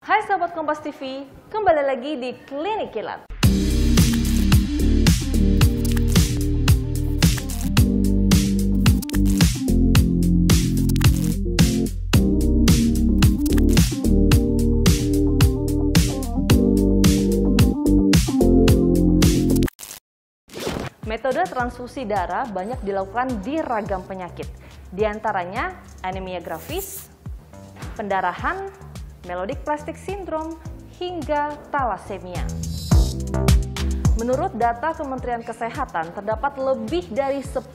Hai Sobat Kompas TV, kembali lagi di Klinik Kilat. Metode transfusi darah banyak dilakukan di ragam penyakit, di antaranya anemia grafis, pendarahan, myelodysplastic syndrome, hingga talasemia. Menurut data Kementerian Kesehatan, terdapat lebih dari 10.000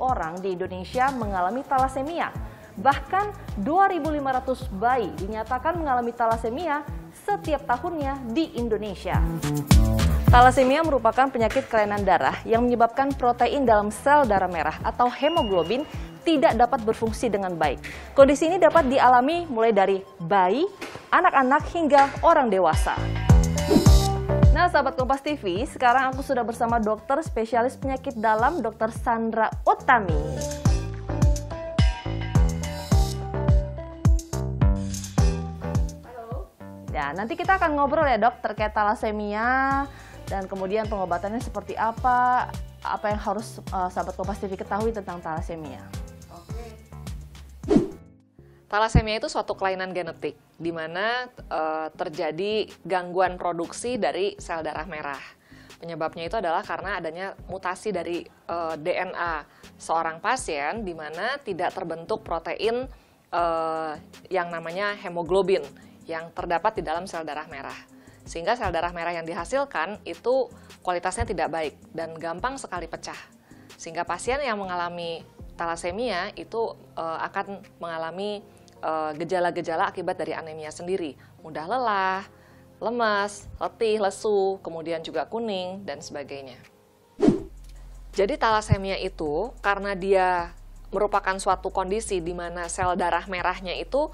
orang di Indonesia mengalami talasemia. Bahkan 2.500 bayi dinyatakan mengalami talasemia setiap tahunnya di Indonesia. Talasemia merupakan penyakit kelainan darah yang menyebabkan protein dalam sel darah merah atau hemoglobin tidak dapat berfungsi dengan baik. Kondisi ini dapat dialami mulai dari bayi, anak-anak, hingga orang dewasa. Nah, sahabat Kompas TV, sekarang aku sudah bersama dokter spesialis penyakit dalam, Dr. Sandra Utami. Halo. Ya, nanti kita akan ngobrol ya dok terkait talasemia dan kemudian pengobatannya seperti apa yang harus sahabat Kompas TV ketahui tentang talasemia. Talasemia itu suatu kelainan genetik, di mana terjadi gangguan produksi dari sel darah merah. Penyebabnya itu adalah karena adanya mutasi dari DNA seorang pasien, di mana tidak terbentuk protein yang namanya hemoglobin, yang terdapat di dalam sel darah merah. Sehingga sel darah merah yang dihasilkan itu kualitasnya tidak baik dan gampang sekali pecah. Sehingga pasien yang mengalami talasemia itu akan mengalami gejala-gejala akibat dari anemia sendiri, mudah lelah, lemas, letih, lesu, kemudian juga kuning, dan sebagainya. Jadi talasemia itu karena dia merupakan suatu kondisi di mana sel darah merahnya itu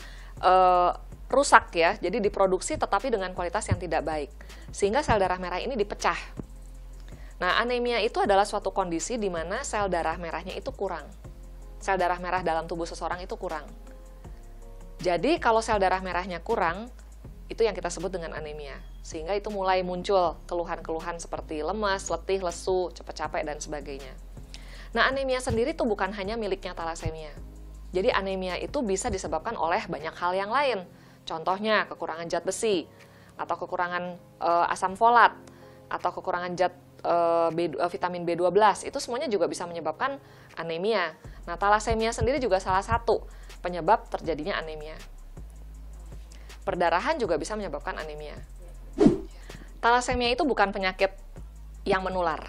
rusak ya, jadi diproduksi tetapi dengan kualitas yang tidak baik, sehingga sel darah merah ini dipecah. Nah, anemia itu adalah suatu kondisi di mana sel darah merahnya itu kurang. Sel darah merah dalam tubuh seseorang itu kurang. Jadi kalau sel darah merahnya kurang, itu yang kita sebut dengan anemia. Sehingga itu mulai muncul keluhan-keluhan seperti lemas, letih, lesu, cepat capek, dan sebagainya. Nah, anemia sendiri itu bukan hanya miliknya talasemia. Jadi anemia itu bisa disebabkan oleh banyak hal yang lain. Contohnya kekurangan zat besi, atau kekurangan asam folat, atau kekurangan zat vitamin B12. Itu semuanya juga bisa menyebabkan anemia. Nah, talasemia sendiri juga salah satu penyebab terjadinya anemia. Perdarahan juga bisa menyebabkan anemia. Talasemia itu bukan penyakit yang menular.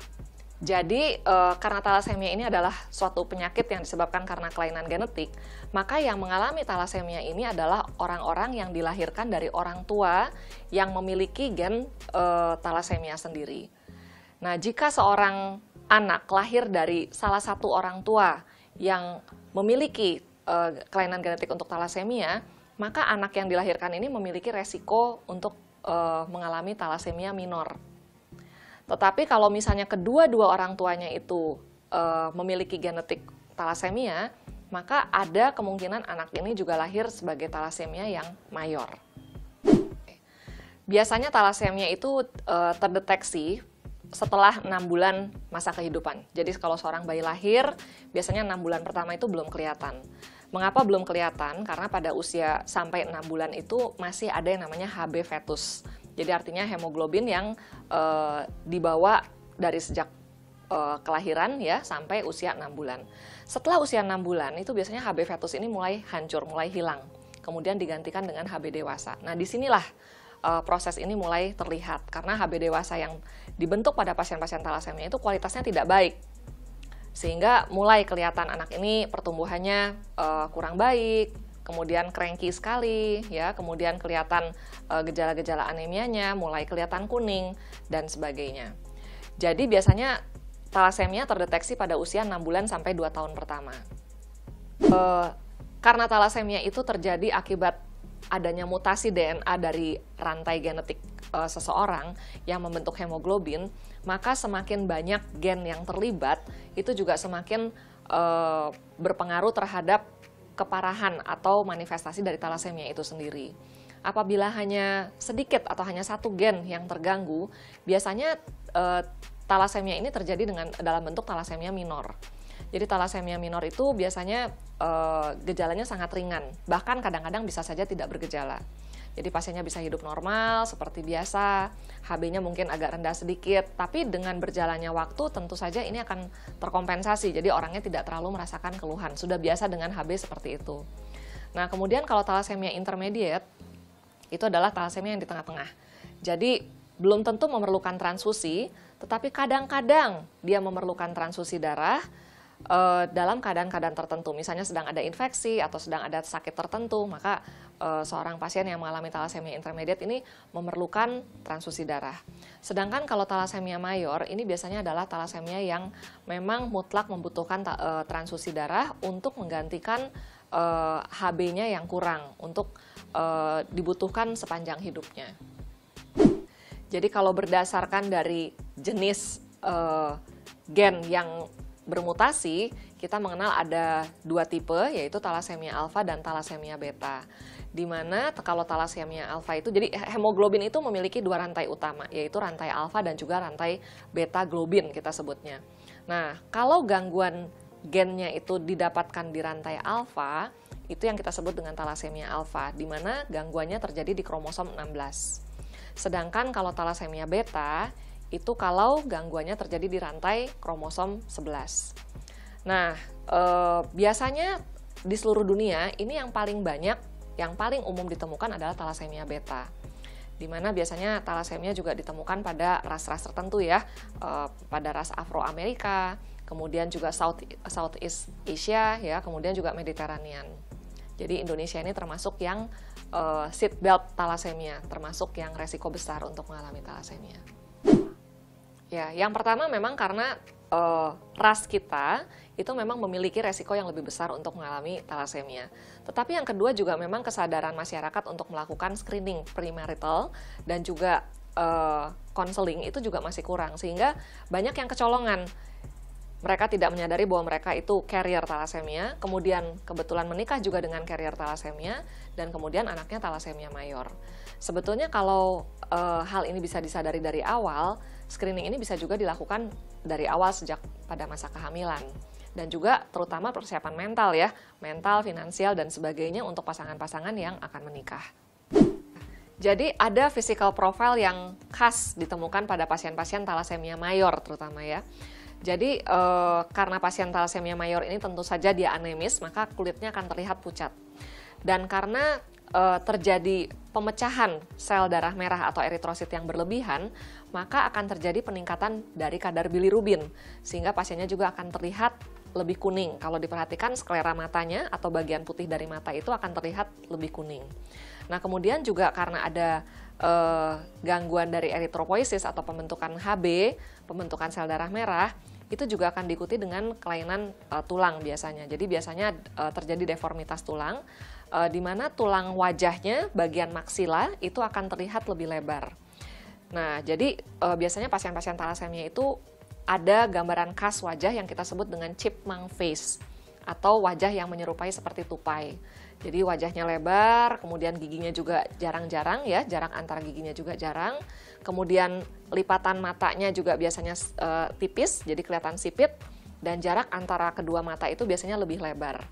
Jadi, karena talasemia ini adalah suatu penyakit yang disebabkan karena kelainan genetik, maka yang mengalami talasemia ini adalah orang-orang yang dilahirkan dari orang tua yang memiliki gen talasemia sendiri. Nah, jika seorang anak lahir dari salah satu orang tua yang memiliki kelainan genetik untuk talasemia, maka anak yang dilahirkan ini memiliki resiko untuk mengalami talasemia minor. Tetapi kalau misalnya kedua-dua orang tuanya itu memiliki genetik talasemia, maka ada kemungkinan anak ini juga lahir sebagai talasemia yang mayor. Biasanya talasemia itu terdeteksi setelah 6 bulan masa kehidupan. Jadi kalau seorang bayi lahir, biasanya 6 bulan pertama itu belum kelihatan. Mengapa belum kelihatan? Karena pada usia sampai 6 bulan itu masih ada yang namanya HB fetus. Jadi artinya hemoglobin yang dibawa dari sejak kelahiran ya sampai usia 6 bulan. Setelah usia 6 bulan itu biasanya HB fetus ini mulai hancur, mulai hilang. Kemudian digantikan dengan HB dewasa. Nah, disinilah proses ini mulai terlihat karena HB dewasa yang dibentuk pada pasien-pasien talasemia itu kualitasnya tidak baik. Sehingga mulai kelihatan anak ini pertumbuhannya kurang baik, kemudian cranky sekali, ya, kemudian kelihatan gejala-gejala anemianya, mulai kelihatan kuning, dan sebagainya. Jadi biasanya talasemia terdeteksi pada usia 6 bulan sampai 2 tahun pertama. Karena talasemia itu terjadi akibat adanya mutasi DNA dari rantai genetik seseorang yang membentuk hemoglobin, maka semakin banyak gen yang terlibat, itu juga semakin berpengaruh terhadap keparahan atau manifestasi dari talasemia itu sendiri. Apabila hanya sedikit atau hanya satu gen yang terganggu, biasanya talasemia ini terjadi dalam bentuk talasemia minor. Jadi talasemia minor itu biasanya gejalanya sangat ringan, bahkan kadang-kadang bisa saja tidak bergejala. Jadi pasiennya bisa hidup normal seperti biasa, HB-nya mungkin agak rendah sedikit, tapi dengan berjalannya waktu tentu saja ini akan terkompensasi, jadi orangnya tidak terlalu merasakan keluhan, sudah biasa dengan HB seperti itu. Nah, kemudian kalau talasemia intermediate, itu adalah talasemia yang di tengah-tengah. Jadi belum tentu memerlukan transfusi, tetapi kadang-kadang dia memerlukan transfusi darah, dalam keadaan-keadaan tertentu, misalnya sedang ada infeksi atau sedang ada sakit tertentu, maka seorang pasien yang mengalami talasemia intermediate ini memerlukan transfusi darah. Sedangkan kalau talasemia mayor, ini biasanya adalah talasemia yang memang mutlak membutuhkan transfusi darah untuk menggantikan HB-nya yang kurang, untuk dibutuhkan sepanjang hidupnya. Jadi kalau berdasarkan dari jenis gen yang bermutasi, kita mengenal ada dua tipe, yaitu talasemia alfa dan talasemia beta. Di mana kalau talasemia alfa itu, jadi hemoglobin itu memiliki dua rantai utama, yaitu rantai alfa dan juga rantai beta globin kita sebutnya. Nah, kalau gangguan gennya itu didapatkan di rantai alfa, itu yang kita sebut dengan talasemia alfa, di mana gangguannya terjadi di kromosom 16. Sedangkan kalau talasemia beta, itu kalau gangguannya terjadi di rantai kromosom 11. Nah, biasanya di seluruh dunia ini yang paling banyak, yang paling umum ditemukan adalah talasemia beta. Di mana biasanya talasemia juga ditemukan pada ras-ras tertentu ya, pada ras Afro-Amerika, kemudian juga Southeast Asia ya, kemudian juga Mediterranean. Jadi Indonesia ini termasuk yang seatbelt talasemia, termasuk yang resiko besar untuk mengalami talasemia. Ya, yang pertama memang karena ras kita itu memang memiliki resiko yang lebih besar untuk mengalami talasemia. Tetapi yang kedua juga memang kesadaran masyarakat untuk melakukan screening premarital dan juga counseling itu juga masih kurang, sehingga banyak yang kecolongan. Mereka tidak menyadari bahwa mereka itu carrier talasemia, kemudian kebetulan menikah juga dengan carrier talasemia, dan kemudian anaknya talasemia mayor. Sebetulnya kalau hal ini bisa disadari dari awal, screening ini bisa juga dilakukan dari awal sejak pada masa kehamilan. Dan juga terutama persiapan mental ya, mental, finansial, dan sebagainya untuk pasangan-pasangan yang akan menikah. Jadi ada physical profile yang khas ditemukan pada pasien-pasien talasemia mayor terutama ya. Jadi karena pasien talasemia mayor ini tentu saja dia anemis, maka kulitnya akan terlihat pucat. Dan karena terjadi pemecahan sel darah merah atau eritrosit yang berlebihan, maka akan terjadi peningkatan dari kadar bilirubin, sehingga pasiennya juga akan terlihat lebih kuning. Kalau diperhatikan sklera matanya atau bagian putih dari mata itu akan terlihat lebih kuning. Nah, kemudian juga karena ada gangguan dari eritropoiesis atau pembentukan HB, pembentukan sel darah merah, itu juga akan diikuti dengan kelainan tulang biasanya. Jadi biasanya terjadi deformitas tulang, di mana tulang wajahnya, bagian maksila, itu akan terlihat lebih lebar. Nah, jadi biasanya pasien-pasien talasemia itu ada gambaran khas wajah yang kita sebut dengan chipmunk face, atau wajah yang menyerupai seperti tupai. Jadi wajahnya lebar, kemudian giginya juga jarang-jarang ya, jarak antara giginya juga jarang. Kemudian lipatan matanya juga biasanya tipis, jadi kelihatan sipit, dan jarak antara kedua mata itu biasanya lebih lebar.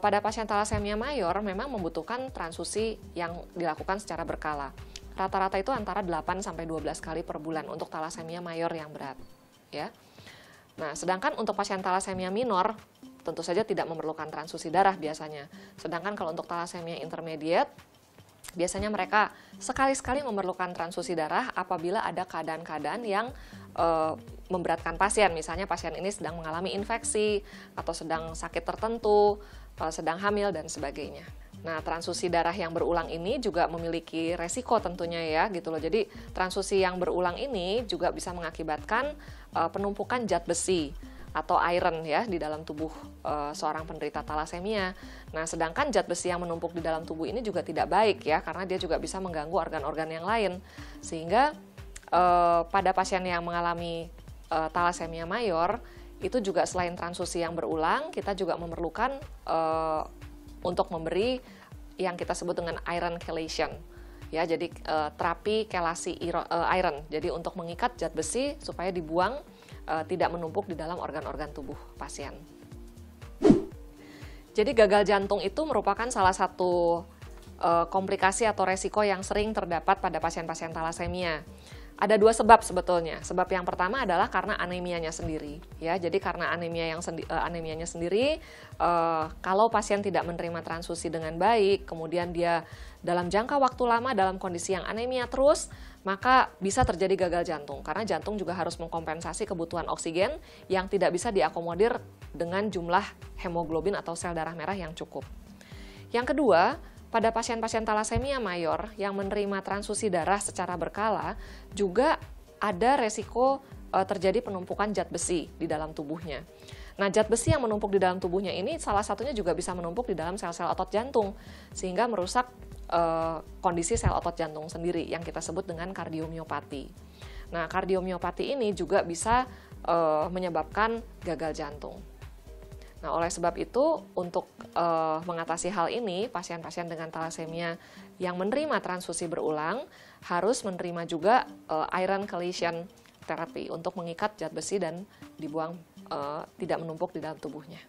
Pada pasien talasemia mayor memang membutuhkan transfusi yang dilakukan secara berkala. Rata-rata itu antara 8-12 kali per bulan untuk talasemia mayor yang berat. Ya. Nah, sedangkan untuk pasien talasemia minor, tentu saja tidak memerlukan transfusi darah biasanya. Sedangkan kalau untuk talasemia intermediate, biasanya mereka sekali-sekali memerlukan transfusi darah apabila ada keadaan-keadaan yang memberatkan pasien. Misalnya pasien ini sedang mengalami infeksi, atau sedang sakit tertentu, sedang hamil, dan sebagainya. Nah, transfusi darah yang berulang ini juga memiliki resiko tentunya ya, gitu loh. Jadi, transfusi yang berulang ini juga bisa mengakibatkan penumpukan zat besi atau iron ya di dalam tubuh seorang penderita talasemia. Nah, sedangkan zat besi yang menumpuk di dalam tubuh ini juga tidak baik ya, karena dia juga bisa mengganggu organ-organ yang lain. Sehingga pada pasien yang mengalami talasemia mayor, itu juga selain transfusi yang berulang, kita juga memerlukan untuk memberi yang kita sebut dengan iron chelation. Ya, jadi terapi kelasi iron. Jadi untuk mengikat zat besi supaya dibuang tidak menumpuk di dalam organ-organ tubuh pasien. Jadi gagal jantung itu merupakan salah satu komplikasi atau resiko yang sering terdapat pada pasien-pasien talasemia. Ada dua sebab sebetulnya. Sebab yang pertama adalah karena anemianya sendiri. Ya, jadi karena anemianya sendiri, kalau pasien tidak menerima transfusi dengan baik, kemudian dia dalam jangka waktu lama dalam kondisi yang anemia terus, maka bisa terjadi gagal jantung. Karena jantung juga harus mengkompensasi kebutuhan oksigen yang tidak bisa diakomodir dengan jumlah hemoglobin atau sel darah merah yang cukup. Yang kedua, pada pasien-pasien talasemia mayor yang menerima transfusi darah secara berkala, juga ada resiko terjadi penumpukan zat besi di dalam tubuhnya. Nah, zat besi yang menumpuk di dalam tubuhnya ini salah satunya juga bisa menumpuk di dalam sel-sel otot jantung, sehingga merusak kondisi sel otot jantung sendiri yang kita sebut dengan kardiomiopati. Nah, kardiomiopati ini juga bisa menyebabkan gagal jantung. Nah, oleh sebab itu, untuk mengatasi hal ini, pasien-pasien dengan talasemia yang menerima transfusi berulang harus menerima juga iron chelation therapy untuk mengikat zat besi dan dibuang tidak menumpuk di dalam tubuhnya.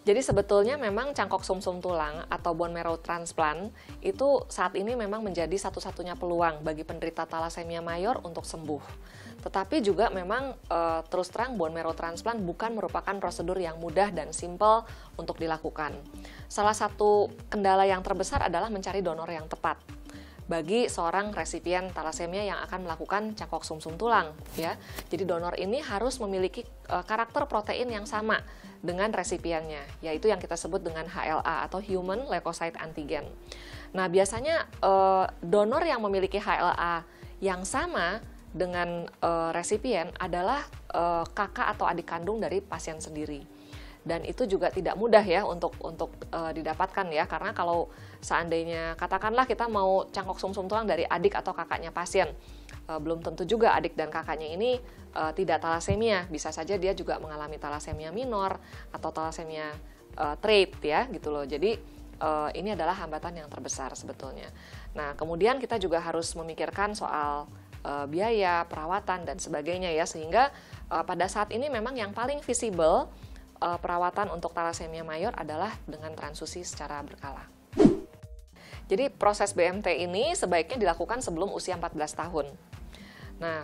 Jadi sebetulnya memang cangkok sumsum tulang atau bone marrow transplant itu saat ini memang menjadi satu-satunya peluang bagi penderita talasemia mayor untuk sembuh. Tetapi juga memang terus terang bone marrow transplant bukan merupakan prosedur yang mudah dan simpel untuk dilakukan. Salah satu kendala yang terbesar adalah mencari donor yang tepat bagi seorang resipien talasemia yang akan melakukan cangkok sumsum tulang, ya. Jadi donor ini harus memiliki karakter protein yang sama dengan resipiennya, yaitu yang kita sebut dengan HLA atau Human Leukocyte Antigen. Nah, biasanya donor yang memiliki HLA yang sama dengan resipien adalah kakak atau adik kandung dari pasien sendiri. Dan itu juga tidak mudah ya untuk didapatkan ya, karena kalau seandainya katakanlah kita mau cangkok sumsum tulang dari adik atau kakaknya pasien, belum tentu juga adik dan kakaknya ini tidak talasemia, bisa saja dia juga mengalami talasemia minor atau talasemia trait ya gitu loh. Jadi ini adalah hambatan yang terbesar sebetulnya. Nah, kemudian kita juga harus memikirkan soal biaya, perawatan dan sebagainya ya, sehingga pada saat ini memang yang paling visible perawatan untuk talasemia mayor adalah dengan transfusi secara berkala. Jadi proses BMT ini sebaiknya dilakukan sebelum usia 14 tahun. Nah,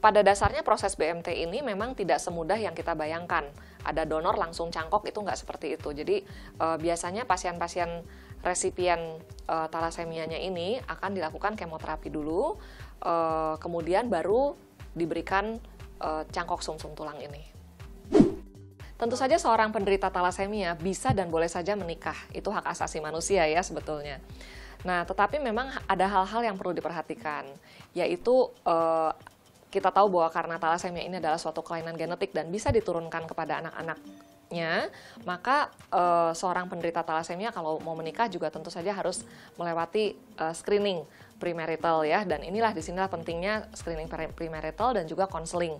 pada dasarnya proses BMT ini memang tidak semudah yang kita bayangkan. Ada donor langsung cangkok, itu nggak seperti itu. Jadi biasanya pasien-pasien resipien talasemianya ini akan dilakukan kemoterapi dulu, kemudian baru diberikan cangkok sumsum tulang ini. Tentu saja seorang penderita talasemia bisa dan boleh saja menikah, itu hak asasi manusia ya sebetulnya. Nah, tetapi memang ada hal-hal yang perlu diperhatikan, yaitu kita tahu bahwa karena talasemia ini adalah suatu kelainan genetik dan bisa diturunkan kepada anak-anaknya, maka seorang penderita talasemia kalau mau menikah juga tentu saja harus melewati screening premarital ya, dan disinilah pentingnya screening premarital dan juga konseling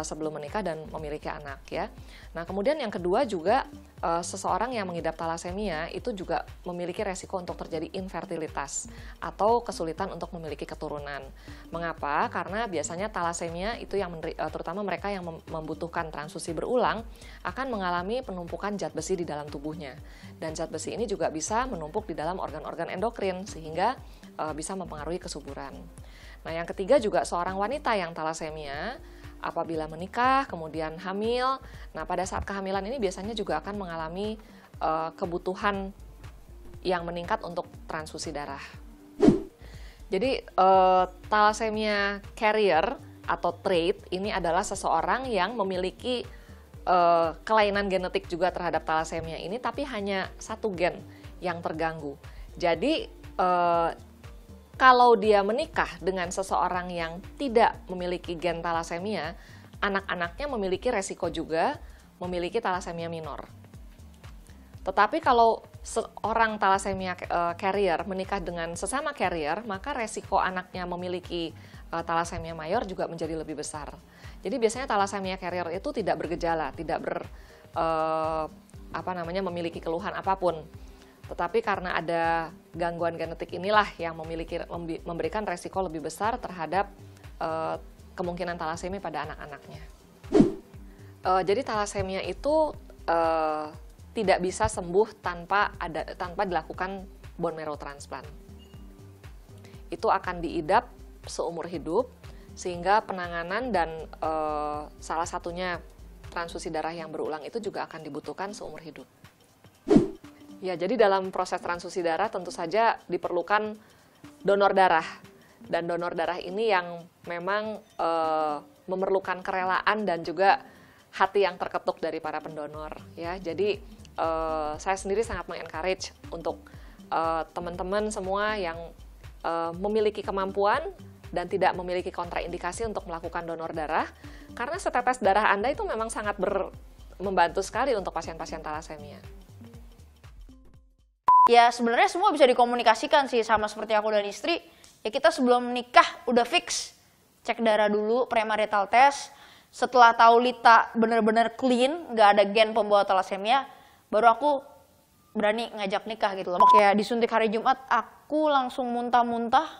sebelum menikah dan memiliki anak ya. Nah, kemudian yang kedua juga seseorang yang mengidap talasemia itu juga memiliki resiko untuk terjadi infertilitas atau kesulitan untuk memiliki keturunan. Mengapa? Karena biasanya talasemia itu yang terutama mereka yang membutuhkan transfusi berulang akan mengalami penumpukan zat besi di dalam tubuhnya. Dan zat besi ini juga bisa menumpuk di dalam organ-organ endokrin sehingga bisa mempengaruhi kesuburan. Nah, yang ketiga juga seorang wanita yang talasemia apabila menikah, kemudian hamil, nah pada saat kehamilan ini biasanya juga akan mengalami kebutuhan yang meningkat untuk transfusi darah. Jadi thalassemia carrier atau trait ini adalah seseorang yang memiliki kelainan genetik juga terhadap thalassemia ini, tapi hanya satu gen yang terganggu. Jadi kalau dia menikah dengan seseorang yang tidak memiliki gen thalassemia, anak-anaknya memiliki resiko juga memiliki thalassemia minor. Tetapi kalau seorang thalassemia carrier menikah dengan sesama carrier, maka resiko anaknya memiliki thalassemia mayor juga menjadi lebih besar. Jadi biasanya thalassemia carrier itu tidak bergejala, tidak memiliki keluhan apapun. Tetapi karena ada gangguan genetik inilah yang memberikan resiko lebih besar terhadap kemungkinan talasemia pada anak-anaknya. Jadi talasemia itu tidak bisa sembuh tanpa dilakukan bone marrow transplant. Itu akan diidap seumur hidup, sehingga penanganan dan salah satunya transfusi darah yang berulang itu juga akan dibutuhkan seumur hidup. Ya, jadi dalam proses transfusi darah tentu saja diperlukan donor darah. Dan donor darah ini yang memang memerlukan kerelaan dan juga hati yang terketuk dari para pendonor. Ya, jadi saya sendiri sangat mengencourage untuk teman-teman semua yang memiliki kemampuan dan tidak memiliki kontraindikasi untuk melakukan donor darah, karena setetes darah Anda itu memang sangat membantu sekali untuk pasien-pasien talasemia. Ya sebenarnya semua bisa dikomunikasikan sih, sama seperti aku dan istri. Ya kita sebelum nikah udah fix cek darah dulu, premarital test. Setelah tahu Lita bener-bener clean, nggak ada gen pembawa talasemia, baru aku berani ngajak nikah gitu loh. Kayak disuntik hari Jumat, aku langsung muntah-muntah,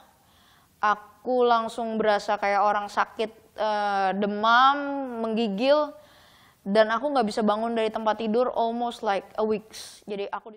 aku langsung berasa kayak orang sakit, demam, menggigil, dan aku nggak bisa bangun dari tempat tidur almost like a week. Jadi aku